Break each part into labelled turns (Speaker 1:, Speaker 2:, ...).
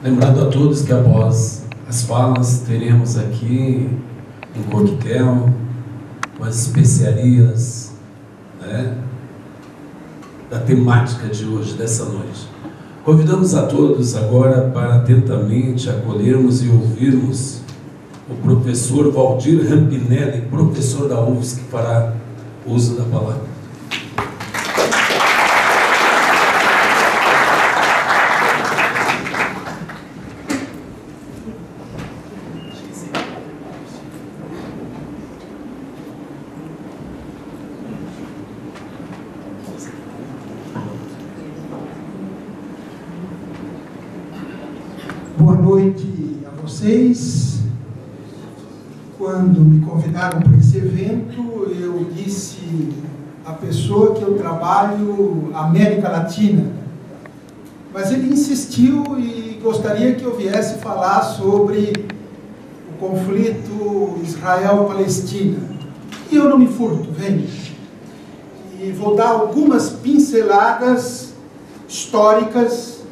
Speaker 1: Lembrando a todos que após as falas teremos aqui um coquetel com as especiarias, né, da temática de hoje, dessa noite. Convidamos a todos agora para atentamente acolhermos e ouvirmos o professor Valdir Rampinelli, professor da UFSC, que fará uso da palavra.
Speaker 2: Boa noite a vocês. Quando me convidaram para esse evento, eu disse à pessoa que eu trabalho América Latina, mas ele insistiu e gostaria que eu viesse falar sobre o conflito Israel-Palestina. E eu não me furto, venho. E vou dar algumas pinceladas históricas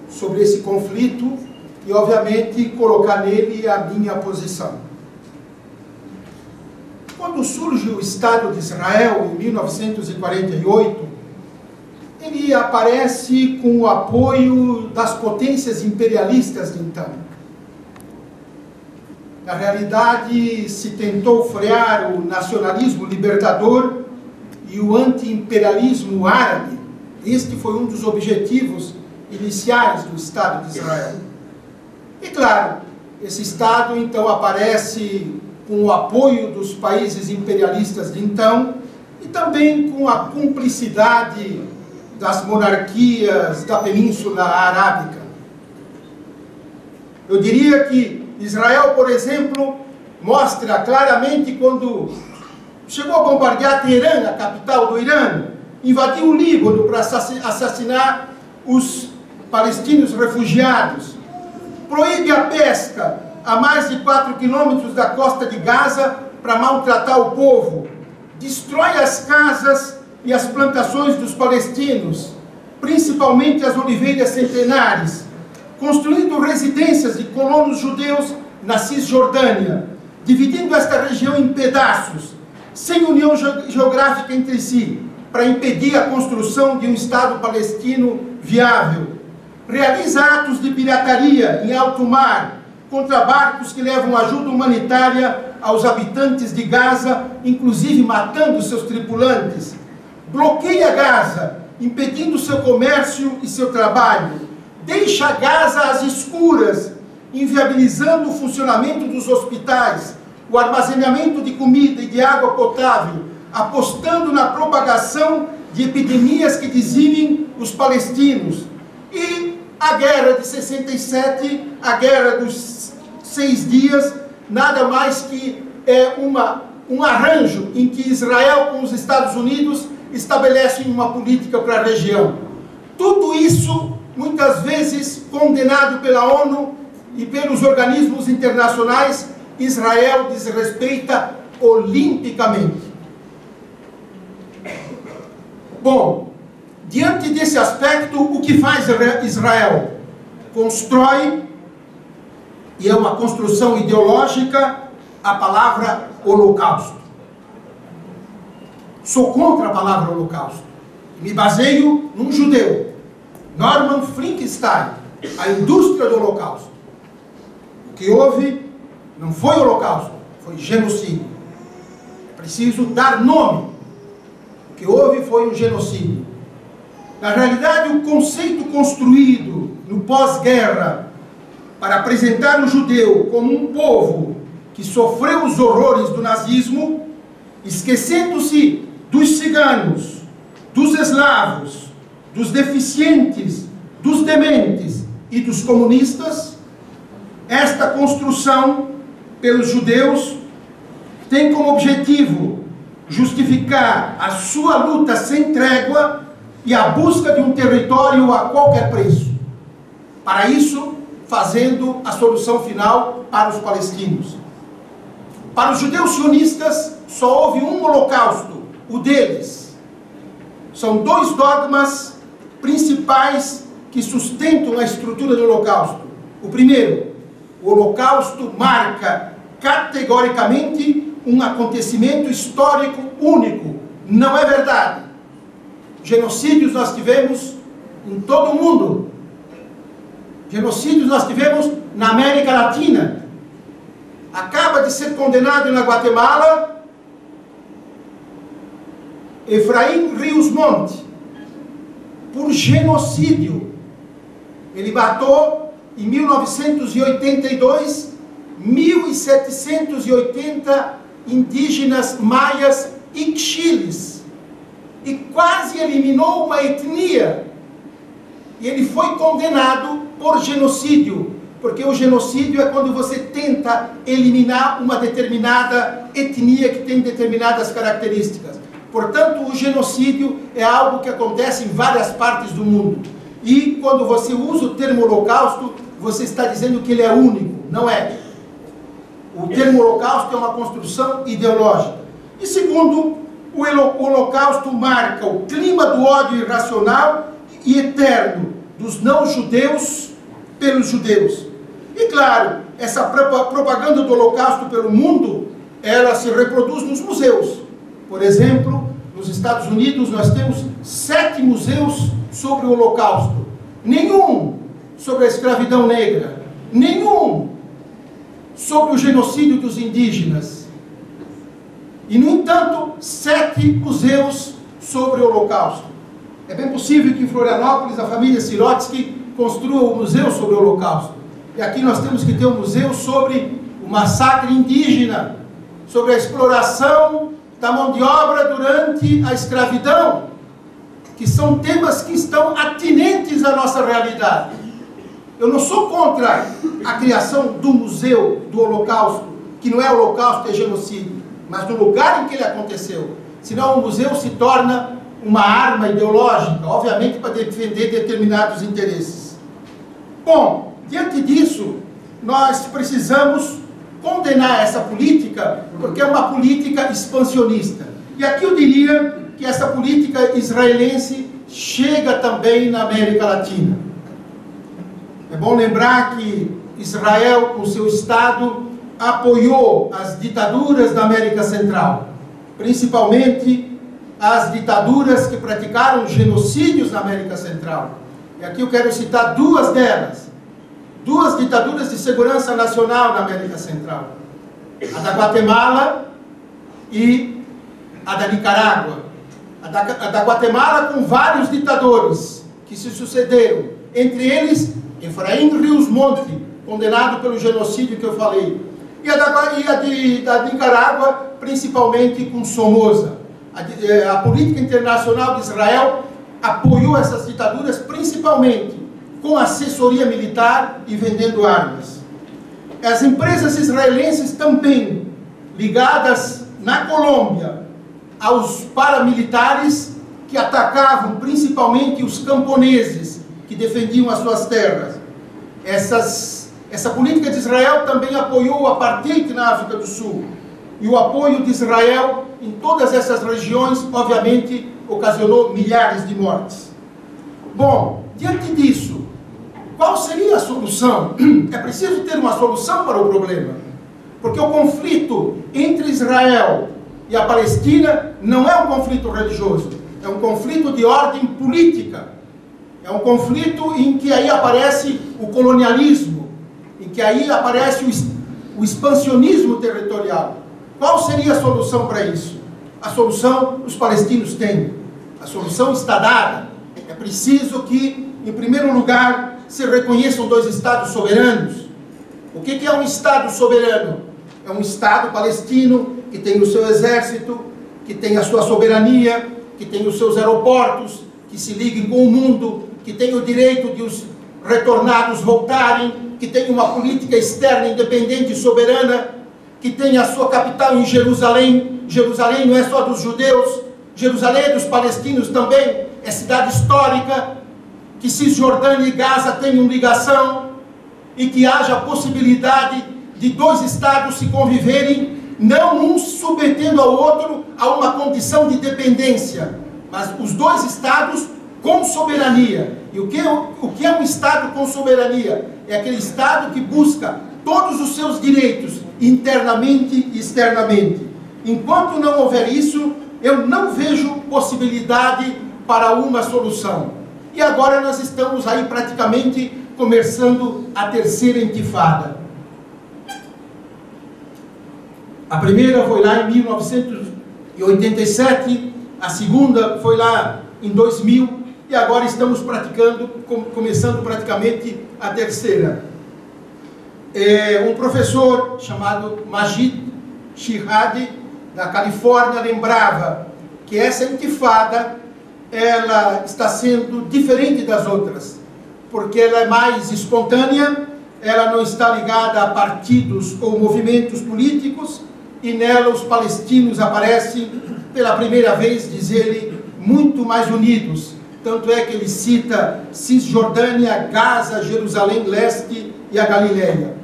Speaker 2: sobre esse conflito e, obviamente, colocar nele a minha posição. Quando surge o Estado de Israel, em 1948, ele aparece com o apoio das potências imperialistas de então. Na realidade, se tentou frear o nacionalismo libertador e o anti-imperialismo árabe. Este foi um dos objetivos iniciais do Estado de Israel. E claro, esse Estado então aparece com o apoio dos países imperialistas de então e também com a cumplicidade das monarquias da Península Arábica. Eu diria que Israel, por exemplo, mostra claramente quando chegou a bombardear Teherã, a capital do Irã, invadiu o Líbano para assassinar os palestinos refugiados, proíbe a pesca a mais de 4 quilômetros da costa de Gaza para maltratar o povo, destrói as casas e as plantações dos palestinos, principalmente as oliveiras centenares, construindo residências de colonos judeus na Cisjordânia, dividindo esta região em pedaços, sem união geográfica entre si, para impedir a construção de um Estado palestino viável. Realiza atos de pirataria em alto mar, contra barcos que levam ajuda humanitária aos habitantes de Gaza, inclusive matando seus tripulantes. Bloqueia Gaza, impedindo seu comércio e seu trabalho. Deixa Gaza às escuras, inviabilizando o funcionamento dos hospitais, o armazenamento de comida e de água potável, apostando na propagação de epidemias que dizimem os palestinos. E a guerra de 67, a guerra dos 6 dias, nada mais que um arranjo em que Israel com os Estados Unidos estabelecem uma política para a região. Tudo isso, muitas vezes, condenado pela ONU e pelos organismos internacionais, Israel desrespeita olimpicamente. Bom, diante desse aspecto, o que faz Israel? Constrói, e é uma construção ideológica, a palavra holocausto. Sou contra a palavra holocausto. Me baseio num judeu, Norman Finkelstein, a indústria do holocausto. O que houve não foi holocausto, foi genocídio. É preciso dar nome. O que houve foi um genocídio. Na realidade, o conceito construído no pós-guerra para apresentar o judeu como um povo que sofreu os horrores do nazismo, esquecendo-se dos ciganos, dos eslavos, dos deficientes, dos dementes e dos comunistas, esta construção pelos judeus tem como objetivo justificar a sua luta sem trégua e a busca de um território a qualquer preço. Para isso, fazendo a solução final para os palestinos. Para os judeus sionistas, só houve um holocausto, o deles. São 2 dogmas principais que sustentam a estrutura do holocausto. O primeiro, o Holocausto marca categoricamente um acontecimento histórico único. Não é verdade. Genocídios nós tivemos em todo o mundo. Genocídios nós tivemos na América Latina. Acaba de ser condenado na Guatemala Efraim Rios Monte por genocídio. Ele matou em 1982 1.780 indígenas maias ixchiles e quase eliminou uma etnia. E ele foi condenado por genocídio, porque o genocídio é quando você tenta eliminar uma determinada etnia que tem determinadas características. Portanto, o genocídio é algo que acontece em várias partes do mundo. E quando você usa o termo holocausto, você está dizendo que ele é único. Não é. O termo holocausto é uma construção ideológica. E segundo, o holocausto marca o clima do ódio irracional e eterno dos não-judeus pelos judeus. E claro, essa propaganda do holocausto pelo mundo, ela se reproduz nos museus. Por exemplo, nos Estados Unidos nós temos 7 museus sobre o holocausto. Nenhum sobre a escravidão negra. Nenhum sobre o genocídio dos indígenas. E, no entanto, 7 museus sobre o holocausto. É bem possível que em Florianópolis a família Sirotsky construa um museu sobre o holocausto. E aqui nós temos que ter um museu sobre o massacre indígena, sobre a exploração da mão de obra durante a escravidão, que são temas que estão atinentes à nossa realidade. Eu não sou contra a criação do museu do holocausto, que não é holocausto, é genocídio, mas do lugar em que ele aconteceu. Senão o museu se torna uma arma ideológica, obviamente para defender determinados interesses. Bom, diante disso, nós precisamos condenar essa política, porque é uma política expansionista. E aqui eu diria que essa política israelense chega também na América Latina. É bom lembrar que Israel, com seu Estado, apoiou as ditaduras da América Central, principalmente as ditaduras que praticaram genocídios na América Central. E aqui eu quero citar 2 delas. 2 ditaduras de segurança nacional na América Central. A da Guatemala e a da Nicarágua. A da Guatemala com vários ditadores que se sucederam. Entre eles, Efraim Rios Monte, condenado pelo genocídio que eu falei. E a da Nicarágua, principalmente com Somoza. A política internacional de Israel apoiou essas ditaduras, principalmente com assessoria militar e vendendo armas. As empresas israelenses também, ligadas na Colômbia aos paramilitares que atacavam principalmente os camponeses que defendiam as suas terras. Essa política de Israel também apoiou o apartheid na África do Sul. E o apoio de Israel em todas essas regiões, obviamente, ocasionou milhares de mortes. Bom, diante disso, qual seria a solução? É preciso ter uma solução para o problema. Porque o conflito entre Israel e a Palestina não é um conflito religioso. É um conflito de ordem política. É um conflito em que aí aparece o colonialismo, em que aí aparece o expansionismo territorial. Qual seria a solução para isso? A solução os palestinos têm. A solução está dada. É preciso que, em primeiro lugar, se reconheçam 2 estados soberanos. O que é um estado soberano? É um estado palestino que tem o seu exército, que tem a sua soberania, que tem os seus aeroportos, que se liguem com o mundo, que tem o direito de os retornados voltarem, que tem uma política externa independente e soberana, que tem a sua capital em Jerusalém. Jerusalém não é só dos judeus, Jerusalém é dos palestinos também, é cidade histórica, que Cisjordânia e Gaza tenham ligação, e que haja a possibilidade de 2 estados se conviverem, não um submetendo ao outro a uma condição de dependência, mas os 2 estados com soberania. E o que é um Estado com soberania? É aquele Estado que busca todos os seus direitos, internamente e externamente. Enquanto não houver isso, eu não vejo possibilidade para uma solução. E agora nós estamos aí praticamente começando a terceira intifada. A primeira foi lá em 1987, a segunda foi lá em 2000, e agora estamos começando praticamente a terceira. Um professor chamado Majid Shihadi, da Califórnia, lembrava que essa intifada, ela está sendo diferente das outras, porque ela é mais espontânea, ela não está ligada a partidos ou movimentos políticos, e nela os palestinos aparecem pela primeira vez, diz ele, muito mais unidos. Tanto é que ele cita Cisjordânia, Gaza, Jerusalém Leste e a Galileia.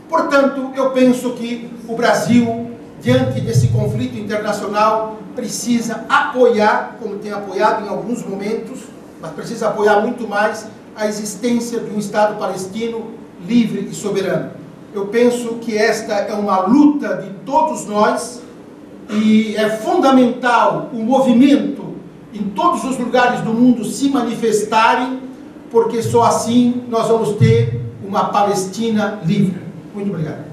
Speaker 2: Portanto, eu penso que o Brasil, diante desse conflito internacional, precisa apoiar, como tem apoiado em alguns momentos, mas precisa apoiar muito mais a existência de um Estado palestino livre e soberano. Eu penso que esta é uma luta de todos nós e é fundamental o movimento em todos os lugares do mundo se manifestarem, porque só assim nós vamos ter uma Palestina livre. Muito obrigado.